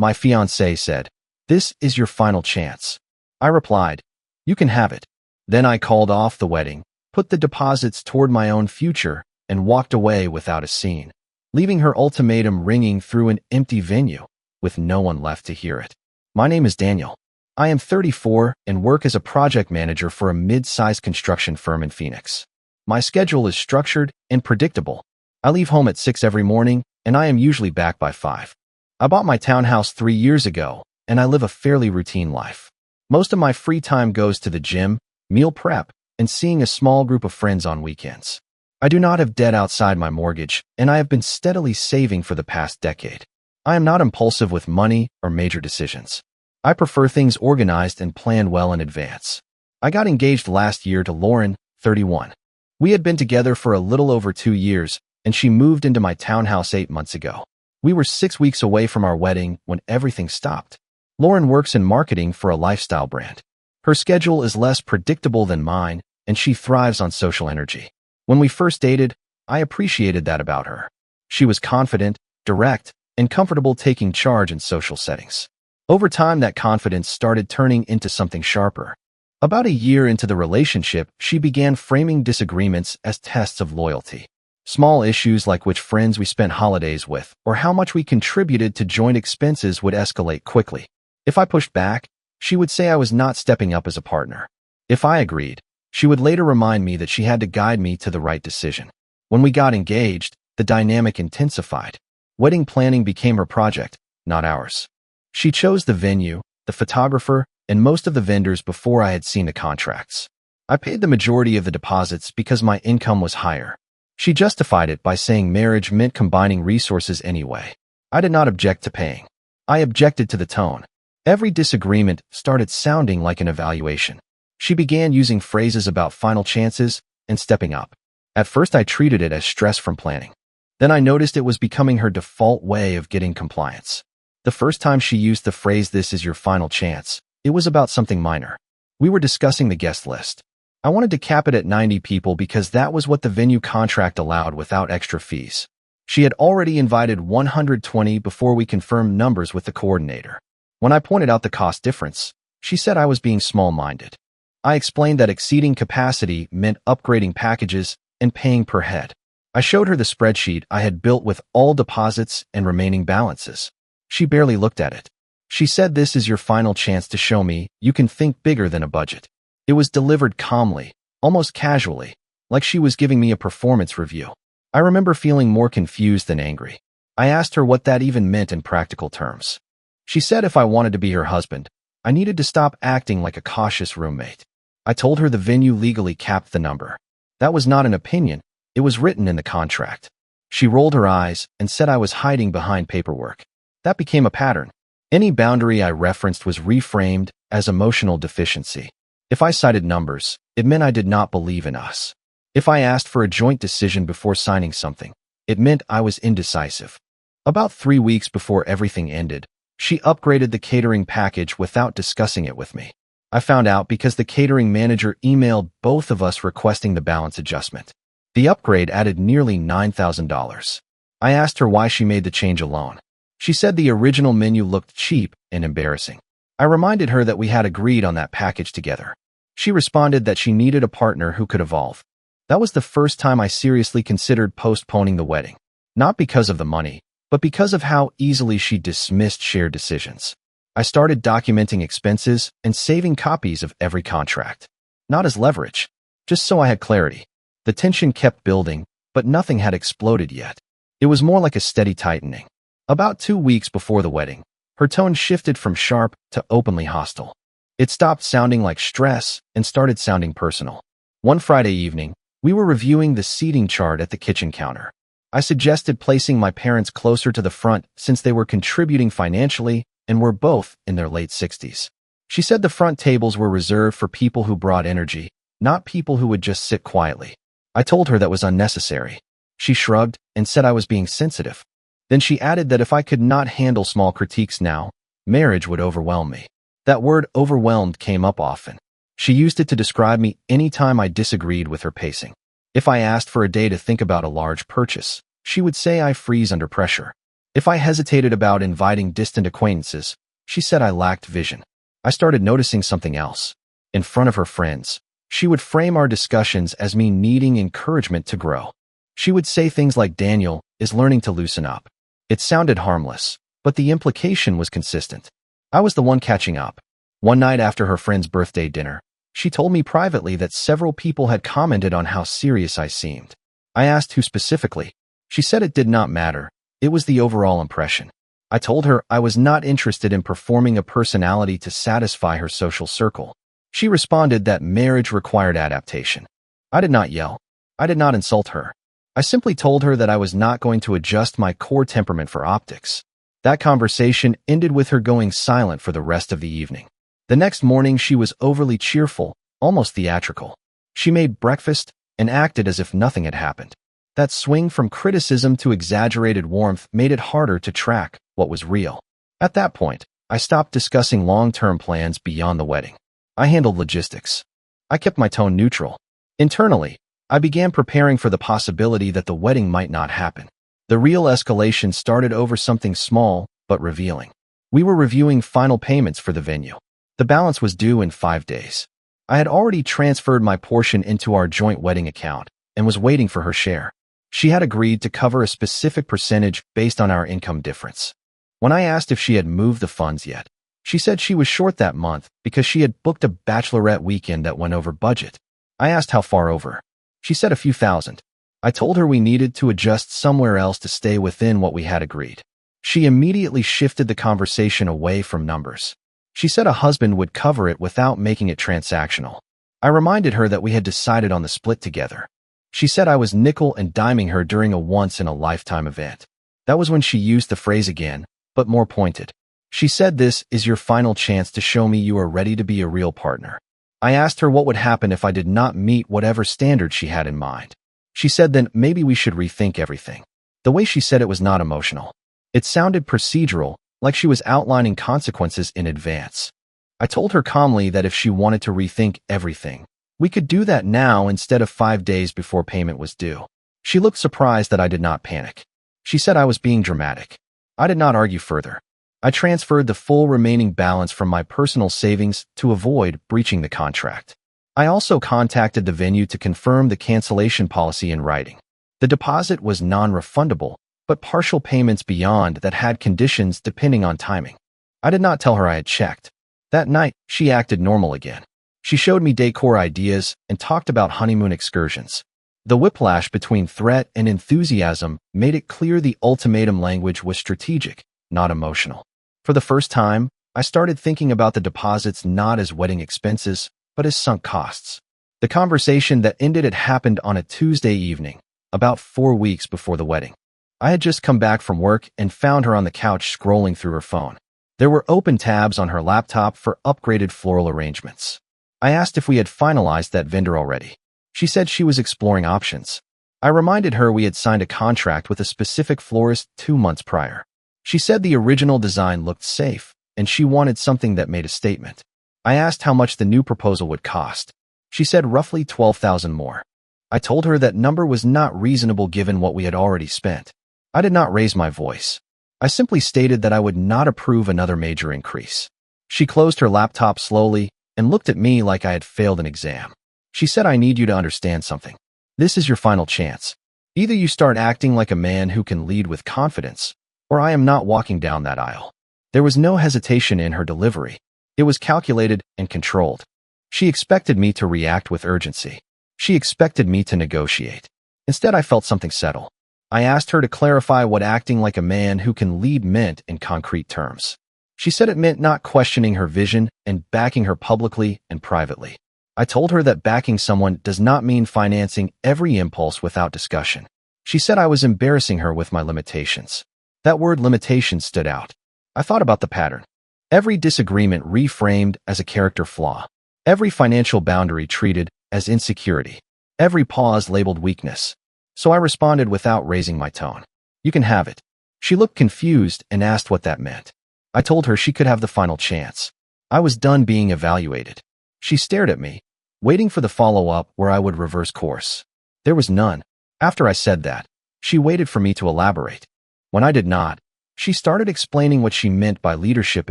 My fiancé said, "This is your final chance." I replied, "You can have it." Then I called off the wedding, put the deposits toward my own future, and walked away without a scene, leaving her ultimatum ringing through an empty venue, with no one left to hear it. My name is Daniel. I am 34 and work as a project manager for a mid-sized construction firm in Phoenix. My schedule is structured and predictable. I leave home at 6 every morning, and I am usually back by 5. I bought my townhouse 3 years ago, and I live a fairly routine life. Most of my free time goes to the gym, meal prep, and seeing a small group of friends on weekends. I do not have debt outside my mortgage, and I have been steadily saving for the past decade. I am not impulsive with money or major decisions. I prefer things organized and planned well in advance. I got engaged last year to Lauren, 31. We had been together for a little over 2 years, and she moved into my townhouse 8 months ago. We were 6 weeks away from our wedding when everything stopped. Lauren works in marketing for a lifestyle brand. Her schedule is less predictable than mine, and she thrives on social energy. When we first dated, I appreciated that about her. She was confident, direct, and comfortable taking charge in social settings. Over time, that confidence started turning into something sharper. About a year into the relationship, she began framing disagreements as tests of loyalty. Small issues like which friends we spent holidays with or how much we contributed to joint expenses would escalate quickly. If I pushed back, she would say I was not stepping up as a partner. If I agreed, she would later remind me that she had to guide me to the right decision. When we got engaged, the dynamic intensified. Wedding planning became her project, not ours. She chose the venue, the photographer, and most of the vendors before I had seen the contracts. I paid the majority of the deposits because my income was higher. She justified it by saying marriage meant combining resources anyway. I did not object to paying. I objected to the tone. Every disagreement started sounding like an evaluation. She began using phrases about final chances and stepping up. At first, I treated it as stress from planning. Then I noticed it was becoming her default way of getting compliance. The first time she used the phrase, "This is your final chance," it was about something minor. We were discussing the guest list. I wanted to cap it at 90 people because that was what the venue contract allowed without extra fees. She had already invited 120 before we confirmed numbers with the coordinator. When I pointed out the cost difference, she said I was being small-minded. I explained that exceeding capacity meant upgrading packages and paying per head. I showed her the spreadsheet I had built with all deposits and remaining balances. She barely looked at it. She said, "This is your final chance to show me you can think bigger than a budget." It was delivered calmly, almost casually, like she was giving me a performance review. I remember feeling more confused than angry. I asked her what that even meant in practical terms. She said if I wanted to be her husband, I needed to stop acting like a cautious roommate. I told her the venue legally capped the number. That was not an opinion, it was written in the contract. She rolled her eyes and said I was hiding behind paperwork. That became a pattern. Any boundary I referenced was reframed as emotional deficiency. If I cited numbers, it meant I did not believe in us. If I asked for a joint decision before signing something, it meant I was indecisive. About 3 weeks before everything ended, she upgraded the catering package without discussing it with me. I found out because the catering manager emailed both of us requesting the balance adjustment. The upgrade added nearly $9,000. I asked her why she made the change alone. She said the original menu looked cheap and embarrassing. I reminded her that we had agreed on that package together. She responded that she needed a partner who could evolve. That was the first time I seriously considered postponing the wedding. Not because of the money, but because of how easily she dismissed shared decisions. I started documenting expenses and saving copies of every contract. Not as leverage, just so I had clarity. The tension kept building, but nothing had exploded yet. It was more like a steady tightening. About 2 weeks before the wedding, her tone shifted from sharp to openly hostile. It stopped sounding like stress and started sounding personal. One Friday evening, we were reviewing the seating chart at the kitchen counter. I suggested placing my parents closer to the front since they were contributing financially and were both in their late 60s. She said the front tables were reserved for people who brought energy, not people who would just sit quietly. I told her that was unnecessary. She shrugged and said I was being sensitive. Then she added that if I could not handle small critiques now, marriage would overwhelm me. That word overwhelmed came up often. She used it to describe me anytime I disagreed with her pacing. If I asked for a day to think about a large purchase, she would say I freeze under pressure. If I hesitated about inviting distant acquaintances, she said I lacked vision. I started noticing something else. In front of her friends, she would frame our discussions as me needing encouragement to grow. She would say things like Daniel is learning to loosen up. It sounded harmless, but the implication was consistent. I was the one catching up. One night after her friend's birthday dinner, she told me privately that several people had commented on how serious I seemed. I asked who specifically. She said it did not matter. It was the overall impression. I told her I was not interested in performing a personality to satisfy her social circle. She responded that marriage required adaptation. I did not yell. I did not insult her. I simply told her that I was not going to adjust my core temperament for optics. That conversation ended with her going silent for the rest of the evening. The next morning, she was overly cheerful, almost theatrical. She made breakfast and acted as if nothing had happened. That swing from criticism to exaggerated warmth made it harder to track what was real. At that point, I stopped discussing long-term plans beyond the wedding. I handled logistics. I kept my tone neutral. Internally, I began preparing for the possibility that the wedding might not happen. The real escalation started over something small but revealing. We were reviewing final payments for the venue. The balance was due in 5 days. I had already transferred my portion into our joint wedding account and was waiting for her share. She had agreed to cover a specific percentage based on our income difference. When I asked if she had moved the funds yet, she said she was short that month because she had booked a bachelorette weekend that went over budget. I asked how far over. She said a few thousand. I told her we needed to adjust somewhere else to stay within what we had agreed. She immediately shifted the conversation away from numbers. She said a husband would cover it without making it transactional. I reminded her that we had decided on the split together. She said I was nickel and diming her during a once-in-a-lifetime event. That was when she used the phrase again, but more pointed. She said this is your final chance to show me you are ready to be a real partner. I asked her what would happen if I did not meet whatever standard she had in mind. She said then maybe we should rethink everything. The way she said it was not emotional. It sounded procedural, like she was outlining consequences in advance. I told her calmly that if she wanted to rethink everything, we could do that now instead of 5 days before payment was due. She looked surprised that I did not panic. She said I was being dramatic. I did not argue further. I transferred the full remaining balance from my personal savings to avoid breaching the contract. I also contacted the venue to confirm the cancellation policy in writing. The deposit was non-refundable, but partial payments beyond that had conditions depending on timing. I did not tell her I had checked. That night, she acted normal again. She showed me decor ideas and talked about honeymoon excursions. The whiplash between threat and enthusiasm made it clear the ultimatum language was strategic, not emotional. For the first time, I started thinking about the deposits not as wedding expenses, but as sunk costs. The conversation that ended had happened on a Tuesday evening, about 4 weeks before the wedding. I had just come back from work and found her on the couch scrolling through her phone. There were open tabs on her laptop for upgraded floral arrangements. I asked if we had finalized that vendor already. She said she was exploring options. I reminded her we had signed a contract with a specific florist 2 months prior. She said the original design looked safe, and she wanted something that made a statement. I asked how much the new proposal would cost. She said roughly $12,000 more. I told her that number was not reasonable given what we had already spent. I did not raise my voice. I simply stated that I would not approve another major increase. She closed her laptop slowly and looked at me like I had failed an exam. She said, I need you to understand something. This is your final chance. Either you start acting like a man who can lead with confidence, or I am not walking down that aisle. There was no hesitation in her delivery. It was calculated and controlled. She expected me to react with urgency. She expected me to negotiate. Instead, I felt something settle. I asked her to clarify what acting like a man who can lead meant in concrete terms. She said it meant not questioning her vision and backing her publicly and privately. I told her that backing someone does not mean financing every impulse without discussion. She said I was embarrassing her with my limitations. That word limitation stood out. I thought about the pattern. Every disagreement reframed as a character flaw. Every financial boundary treated as insecurity. Every pause labeled weakness. So I responded without raising my tone. You can have it. She looked confused and asked what that meant. I told her she could have the final chance. I was done being evaluated. She stared at me, waiting for the follow-up where I would reverse course. There was none. After I said that, she waited for me to elaborate. When I did not, She started explaining what she meant by leadership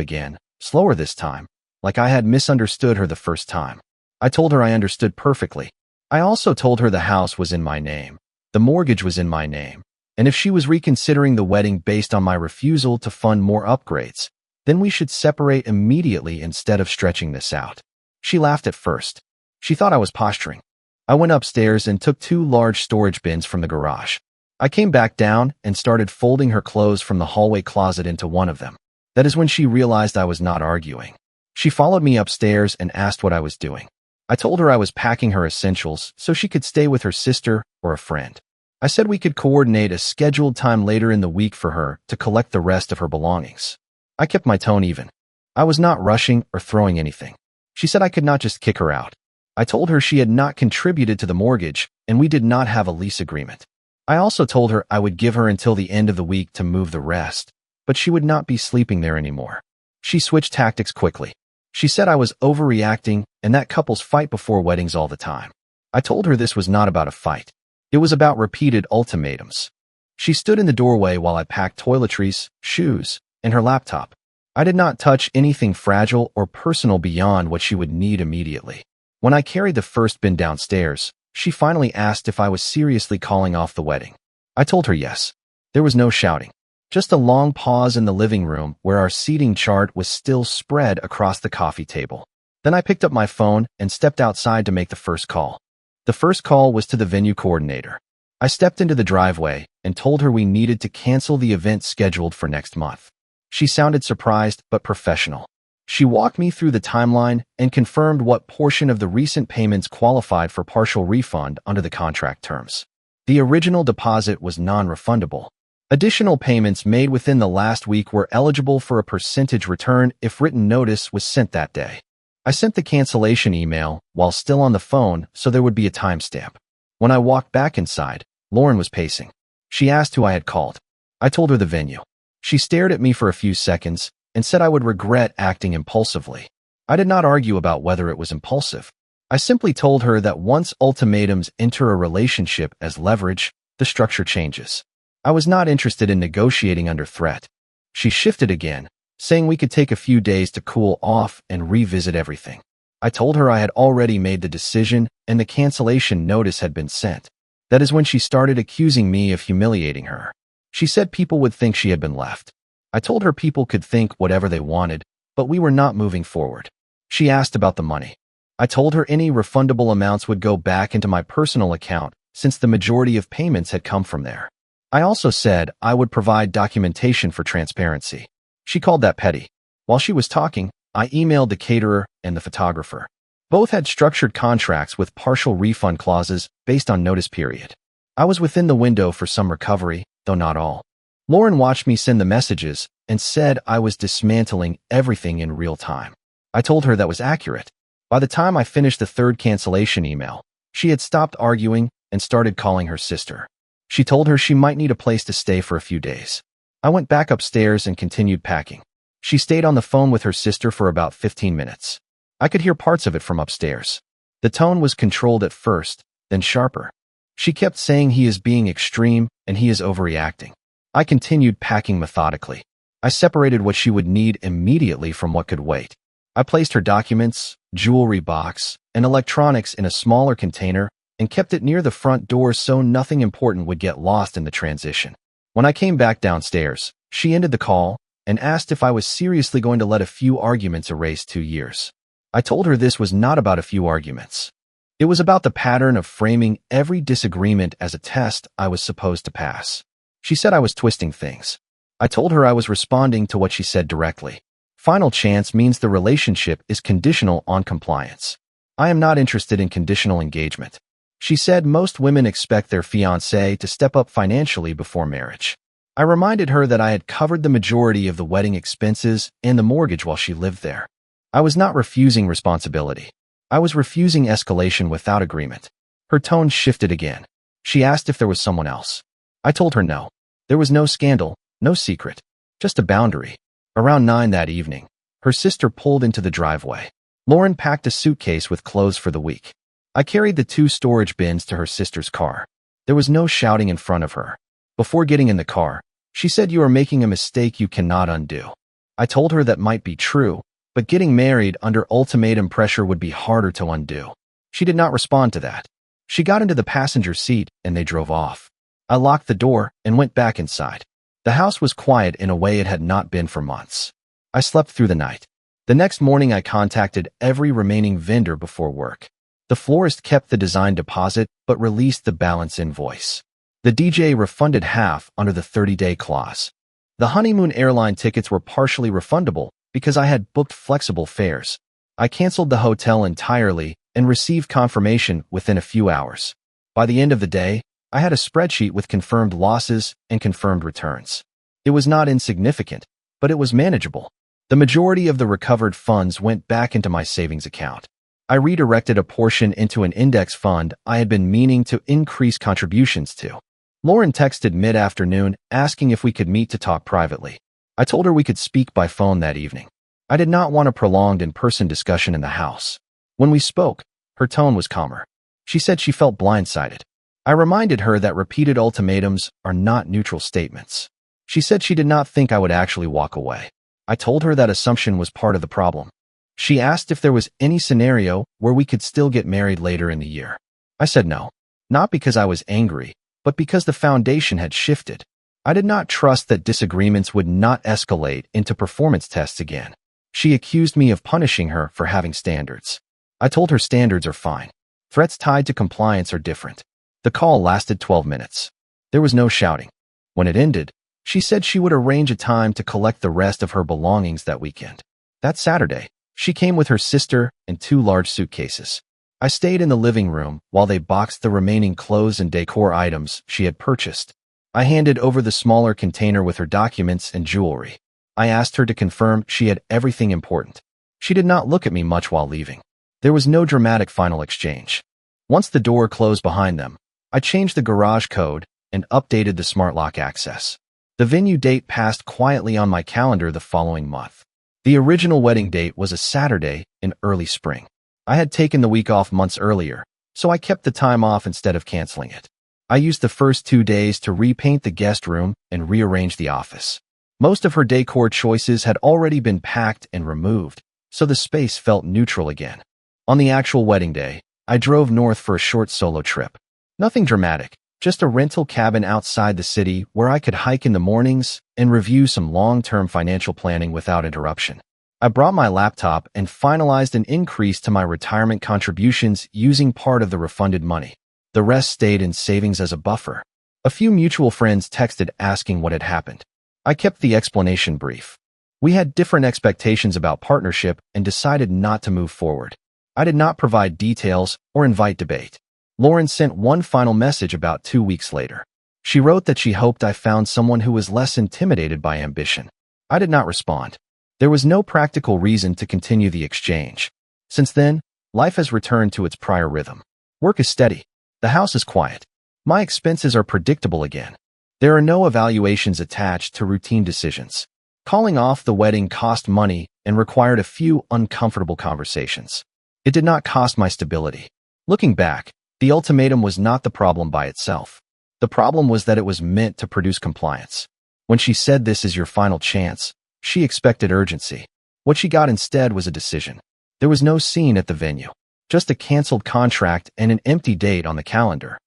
again, slower this time, like I had misunderstood her the first time. I told her I understood perfectly. I also told her the house was in my name. The mortgage was in my name. And if she was reconsidering the wedding based on my refusal to fund more upgrades, then we should separate immediately instead of stretching this out. She laughed at first. She thought I was posturing. I went upstairs and took 2 large storage bins from the garage. I came back down and started folding her clothes from the hallway closet into one of them. That is when she realized I was not arguing. She followed me upstairs and asked what I was doing. I told her I was packing her essentials so she could stay with her sister or a friend. I said we could coordinate a scheduled time later in the week for her to collect the rest of her belongings. I kept my tone even. I was not rushing or throwing anything. She said I could not just kick her out. I told her she had not contributed to the mortgage and we did not have a lease agreement. I also told her I would give her until the end of the week to move the rest, but she would not be sleeping there anymore. She switched tactics quickly. She said I was overreacting and that couples fight before weddings all the time. I told her this was not about a fight. It was about repeated ultimatums. She stood in the doorway while I packed toiletries, shoes, and her laptop. I did not touch anything fragile or personal beyond what she would need immediately. When I carried the first bin downstairs, she finally asked if I was seriously calling off the wedding. I told her yes. There was no shouting. Just a long pause in the living room where our seating chart was still spread across the coffee table. Then I picked up my phone and stepped outside to make the first call. The first call was to the venue coordinator. I stepped into the driveway and told her we needed to cancel the event scheduled for next month. She sounded surprised but professional. She walked me through the timeline and confirmed what portion of the recent payments qualified for partial refund under the contract terms. The original deposit was non-refundable. Additional payments made within the last week were eligible for a percentage return if written notice was sent that day. I sent the cancellation email while still on the phone so there would be a timestamp. When I walked back inside, Lauren was pacing. She asked who I had called. I told her the venue. She stared at me for a few seconds and said I would regret acting impulsively. I did not argue about whether it was impulsive. I simply told her that once ultimatums enter a relationship as leverage, the structure changes. I was not interested in negotiating under threat. She shifted again, saying we could take a few days to cool off and revisit everything. I told her I had already made the decision and the cancellation notice had been sent. That is when she started accusing me of humiliating her. She said people would think she had been left. I told her people could think whatever they wanted, but we were not moving forward. She asked about the money. I told her any refundable amounts would go back into my personal account since the majority of payments had come from there. I also said I would provide documentation for transparency. She called that petty. While she was talking, I emailed the caterer and the photographer. Both had structured contracts with partial refund clauses based on notice period. I was within the window for some recovery, though not all. Lauren watched me send the messages and said I was dismantling everything in real time. I told her that was accurate. By the time I finished the third cancellation email, she had stopped arguing and started calling her sister. She told her she might need a place to stay for a few days. I went back upstairs and continued packing. She stayed on the phone with her sister for about 15 minutes. I could hear parts of it from upstairs. The tone was controlled at first, then sharper. She kept saying he is being extreme and he is overreacting. I continued packing methodically. I separated what she would need immediately from what could wait. I placed her documents, jewelry box, and electronics in a smaller container and kept it near the front door so nothing important would get lost in the transition. When I came back downstairs, she ended the call and asked if I was seriously going to let a few arguments erase 2 years. I told her this was not about a few arguments. It was about the pattern of framing every disagreement as a test I was supposed to pass. She said I was twisting things. I told her I was responding to what she said directly. Final chance means the relationship is conditional on compliance. I am not interested in conditional engagement. She said most women expect their fiancé to step up financially before marriage. I reminded her that I had covered the majority of the wedding expenses and the mortgage while she lived there. I was not refusing responsibility. I was refusing escalation without agreement. Her tone shifted again. She asked if there was someone else. I told her no. There was no scandal, no secret, just a boundary. Around 9 that evening, her sister pulled into the driveway. Lauren packed a suitcase with clothes for the week. I carried the 2 storage bins to her sister's car. There was no shouting in front of her. Before getting in the car, She said you are making a mistake you cannot undo. I told her that might be true, but getting married under ultimatum pressure would be harder to undo. She did not respond to that. She got into the passenger seat and they drove off. I locked the door and went back inside. The house was quiet in a way it had not been for months. I slept through the night. The next morning I contacted every remaining vendor before work. The florist kept the design deposit but released the balance invoice. The DJ refunded half under the 30-day clause. The honeymoon airline tickets were partially refundable because I had booked flexible fares. I canceled the hotel entirely and received confirmation within a few hours. By the end of the day, I had a spreadsheet with confirmed losses and confirmed returns. It was not insignificant, but it was manageable. The majority of the recovered funds went back into my savings account. I redirected a portion into an index fund I had been meaning to increase contributions to. Lauren texted mid-afternoon asking if we could meet to talk privately. I told her we could speak by phone that evening. I did not want a prolonged in-person discussion in the house. When we spoke, her tone was calmer. She said she felt blindsided. I reminded her that repeated ultimatums are not neutral statements. She said she did not think I would actually walk away. I told her that assumption was part of the problem. She asked if there was any scenario where we could still get married later in the year. I said no, not because I was angry, but because the foundation had shifted. I did not trust that disagreements would not escalate into performance tests again. She accused me of punishing her for having standards. I told her standards are fine. Threats tied to compliance are different. The call lasted 12 minutes. There was no shouting. When it ended, she said she would arrange a time to collect the rest of her belongings that weekend. That Saturday, she came with her sister and 2 large suitcases. I stayed in the living room while they boxed the remaining clothes and decor items she had purchased. I handed over the smaller container with her documents and jewelry. I asked her to confirm she had everything important. She did not look at me much while leaving. There was no dramatic final exchange. Once the door closed behind them, I changed the garage code and updated the smart lock access. The venue date passed quietly on my calendar the following month. The original wedding date was a Saturday in early spring. I had taken the week off months earlier, so I kept the time off instead of canceling it. I used the first 2 days to repaint the guest room and rearrange the office. Most of her decor choices had already been packed and removed, so the space felt neutral again. On the actual wedding day, I drove north for a short solo trip. Nothing dramatic, just a rental cabin outside the city where I could hike in the mornings and review some long-term financial planning without interruption. I brought my laptop and finalized an increase to my retirement contributions using part of the refunded money. The rest stayed in savings as a buffer. A few mutual friends texted asking what had happened. I kept the explanation brief. We had different expectations about partnership and decided not to move forward. I did not provide details or invite debate. Lauren sent one final message about 2 weeks later. She wrote that she hoped I found someone who was less intimidated by ambition. I did not respond. There was no practical reason to continue the exchange. Since then, life has returned to its prior rhythm. Work is steady. The house is quiet. My expenses are predictable again. There are no evaluations attached to routine decisions. Calling off the wedding cost money and required a few uncomfortable conversations. It did not cost my stability. Looking back, the ultimatum was not the problem by itself. The problem was that it was meant to produce compliance. When she said this is your final chance, she expected urgency. What she got instead was a decision. There was no scene at the venue, just a canceled contract and an empty date on the calendar.